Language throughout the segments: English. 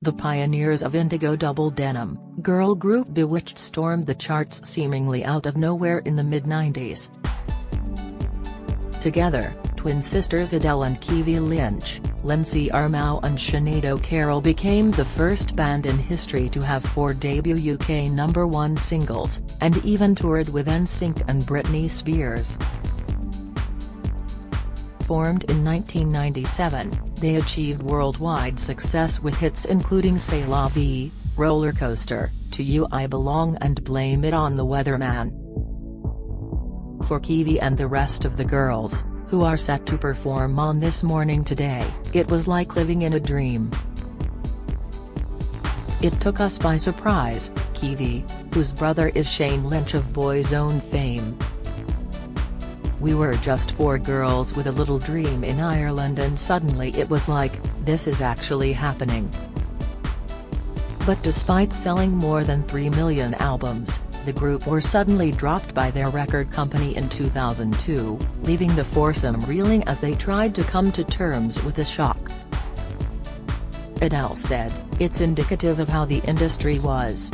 The pioneers of indigo double denim, girl group Bewitched stormed the charts seemingly out of nowhere in the mid-90s. Together, twin sisters Adele and Kivy Lynch, Lindsay Armour and Sinead O'Carroll became the first band in history to have 4 debut UK #1 singles, and even toured with NSYNC and Britney Spears. Formed in 1997, they achieved worldwide success with hits including C'est la vie, Roller Coaster, To You I Belong and Blame It on the Weatherman. For Kivy and the rest of the girls, who are set to perform on This Morning Today, it was like living in a dream. It took us by surprise, Kivy, whose brother is Shane Lynch of Boyzone fame. We were just 4 girls with a little dream in Ireland and suddenly it was like, this is actually happening. But despite selling more than 3 million albums, the group were suddenly dropped by their record company in 2002, leaving the foursome reeling as they tried to come to terms with the shock. Adele said, "It's indicative of how the industry was.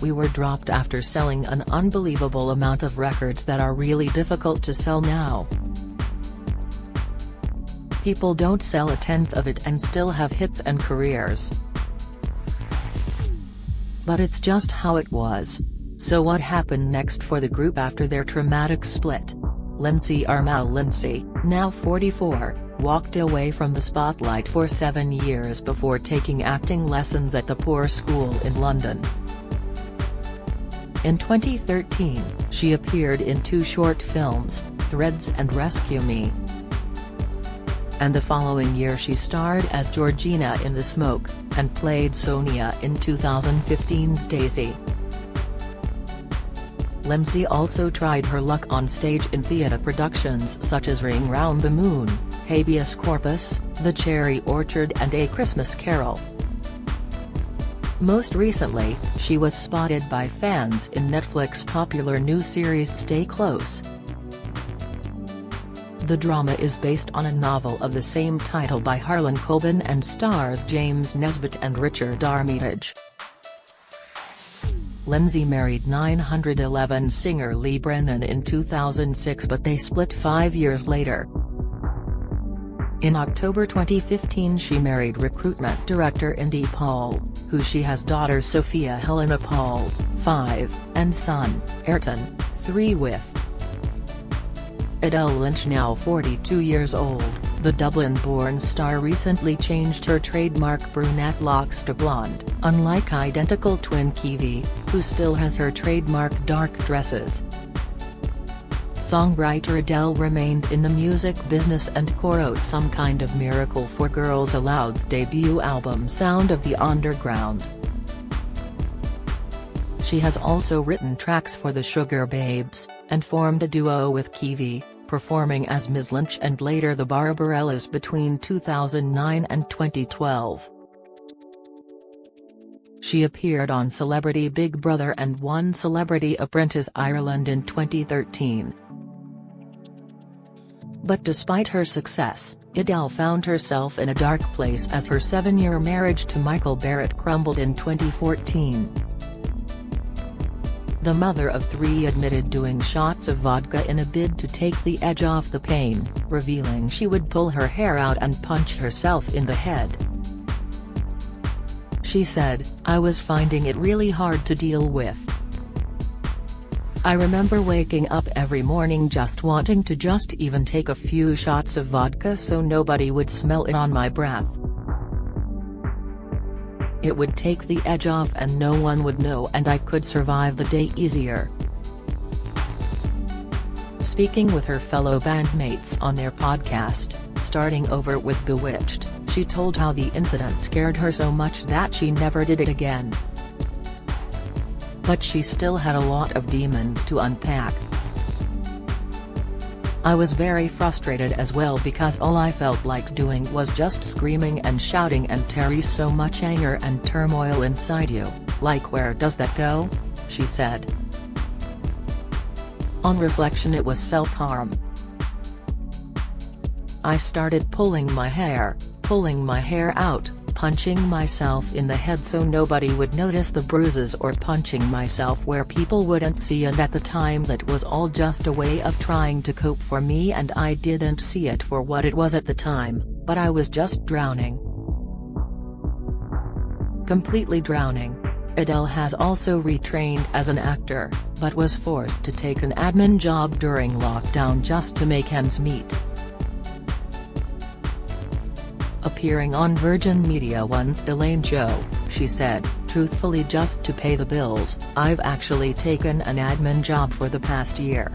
We were dropped after selling an unbelievable amount of records that are really difficult to sell now. People don't sell a tenth of it and still have hits and careers. But it's just how it was." So what happened next for the group after their traumatic split? Lindsay Armour Lindsay, now 44, walked away from the spotlight for 7 years before taking acting lessons at the Poor School in London. In 2013, she appeared in 2 short films, Threads and Rescue Me. And the following year she starred as Georgina in The Smoke, and played Sonia in 2015's Daisy. Lindsay also tried her luck on stage in theatre productions such as Ring Round the Moon, Habeas Corpus, The Cherry Orchard and A Christmas Carol. Most recently, she was spotted by fans in Netflix's popular new series Stay Close. The drama is based on a novel of the same title by Harlan Coben and stars James Nesbitt and Richard Armitage. Lindsay married 911 singer Lee Brennan in 2006 but they split 5 years later. In October 2015 she married recruitment director Indy Paul, who she has daughters Sophia Helena Paul, 5, and son, Ayrton, 3 with. Adele Lynch, now 42 years old, the Dublin-born star recently changed her trademark brunette locks to blonde, unlike identical twin Kivy, who still has her trademark dark dresses. Songwriter Adele remained in the music business and co-wrote Some Kind of Miracle for Girls Aloud's debut album Sound of the Underground. She has also written tracks for the Sugar Babes, and formed a duo with Kivy, performing as Ms. Lynch and later the Barbarellas between 2009 and 2012. She appeared on Celebrity Big Brother and won Celebrity Apprentice Ireland in 2013. But despite her success, Adele found herself in a dark place as her 7-year marriage to Michael Barrett crumbled in 2014. The mother of 3 admitted doing shots of vodka in a bid to take the edge off the pain, revealing she would pull her hair out and punch herself in the head. She said, "I was finding it really hard to deal with. I remember waking up every morning just wanting to just even take a few shots of vodka so nobody would smell it on my breath. It would take the edge off and no one would know and I could survive the day easier." Speaking with her fellow bandmates on their podcast, Starting Over with Bewitched, she told how the incident scared her so much that she never did it again. But she still had a lot of demons to unpack. "I was very frustrated as well because all I felt like doing was just screaming and shouting and carry so much anger and turmoil inside you, like where does that go?" she said. On reflection, it was self-harm. "I started pulling my hair out, punching myself in the head so nobody would notice the bruises, or punching myself where people wouldn't see, and at the time that was all just a way of trying to cope for me, and I didn't see it for what it was at the time, but I was just drowning. Completely drowning. Adele has also retrained as an actor, but was forced to take an admin job during lockdown just to make ends meet. Appearing on Virgin Media One's Elaine Show, she said, "Truthfully, just to pay the bills, I've actually taken an admin job for the past year.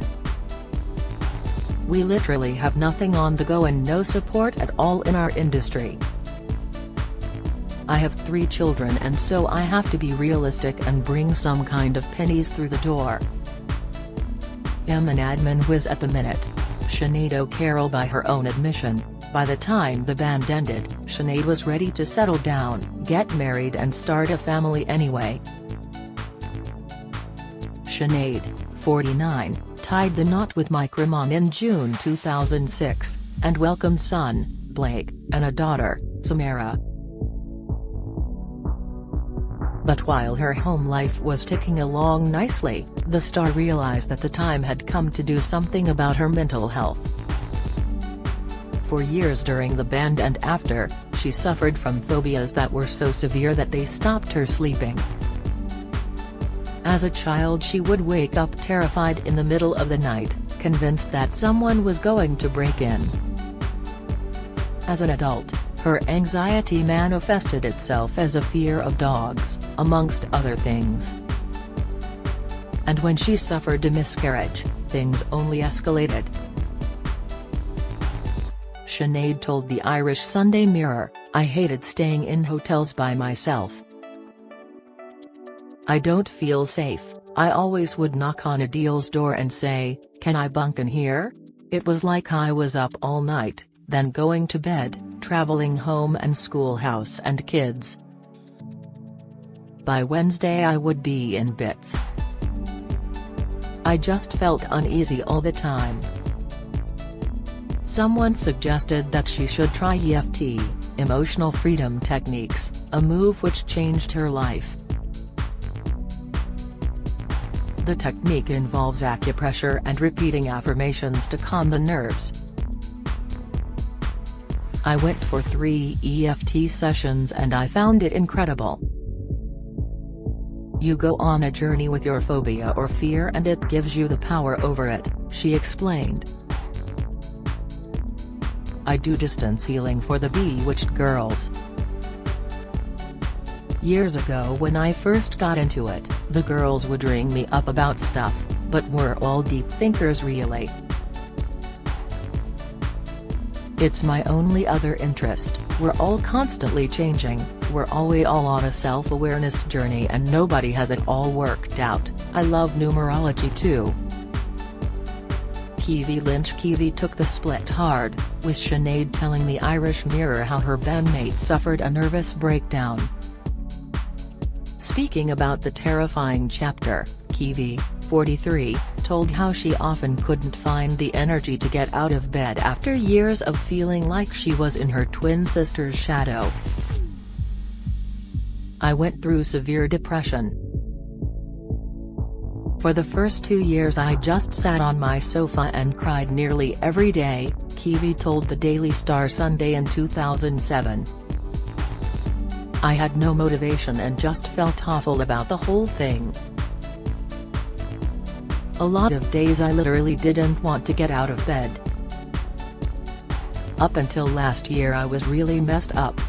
We literally have nothing on the go and no support at all in our industry. I have 3 children, and so I have to be realistic and bring some kind of pennies through the door. I'm an admin whiz at the minute." Sinead O'Carroll. By her own admission, by the time the band ended, Sinead was ready to settle down, get married and start a family anyway. Sinead, 49, tied the knot with Mike Ramone in June 2006, and welcomed son, Blake, and a daughter, Samara. But while her home life was ticking along nicely, the star realized that the time had come to do something about her mental health. For years during the band and after, she suffered from phobias that were so severe that they stopped her sleeping. As a child, she would wake up terrified in the middle of the night, convinced that someone was going to break in. As an adult, her anxiety manifested itself as a fear of dogs, amongst other things. And when she suffered a miscarriage, things only escalated. Sinead told the Irish Sunday Mirror, "I hated staying in hotels by myself. I don't feel safe. I always would knock on Adele's door and say, 'Can I bunk in here?' It was like I was up all night, then going to bed, traveling home and schoolhouse and kids. By Wednesday I would be in bits. I just felt uneasy all the time." Someone suggested that she should try EFT, emotional freedom techniques, a move which changed her life. The technique involves acupressure and repeating affirmations to calm the nerves. "I went for 3 EFT sessions and I found it incredible. You go on a journey with your phobia or fear and it gives you the power over it," she explained. "I do distance healing for the Bewitched girls. Years ago when I first got into it, the girls would ring me up about stuff, but we're all deep thinkers really. It's my only other interest. We're all constantly changing, we're all on a self-awareness journey and nobody has it all worked out. I love numerology too." Kiwi Lynch. Kiwi took the split hard, with Sinead telling the Irish Mirror how her bandmate suffered a nervous breakdown. Speaking about the terrifying chapter, Kiwi, 43, told how she often couldn't find the energy to get out of bed after years of feeling like she was in her twin sister's shadow. "I went through severe depression. For the first 2 years I just sat on my sofa and cried nearly every day," Kiwi told the Daily Star Sunday in 2007. "I had no motivation and just felt awful about the whole thing. A lot of days I literally didn't want to get out of bed. Up until last year I was really messed up.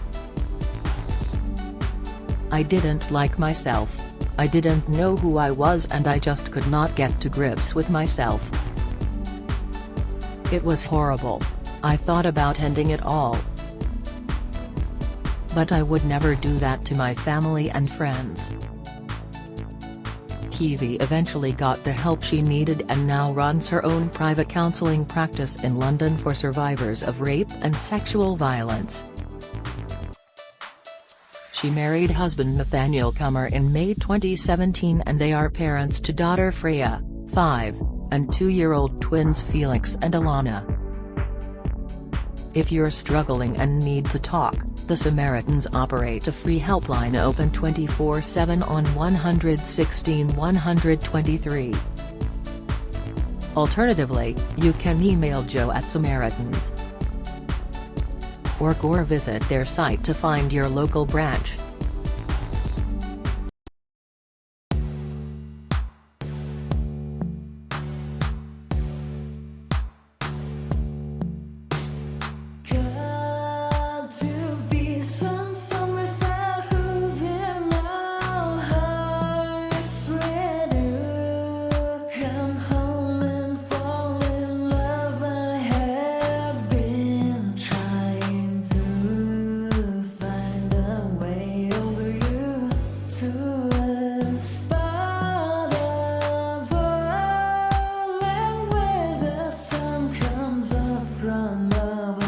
I didn't like myself. I didn't know who I was and I just could not get to grips with myself. It was horrible. I thought about ending it all. But I would never do that to my family and friends." Kiwi eventually got the help she needed and now runs her own private counselling practice in London for survivors of rape and sexual violence. She married husband Nathaniel Kummer in May 2017 and they are parents to daughter Freya, 5, and 2-year-old twins Felix and Alana. If you're struggling and need to talk, The Samaritans operate a free helpline open 24/7 on 116 123. Alternatively, you can email joe@samaritans. Or visit their site to find your local branch. Got to be somewhere sad who's in our hearts, ready to come home and fall in love. I have been trying to find a way over you to a spot of oil, and where the sun comes up from above.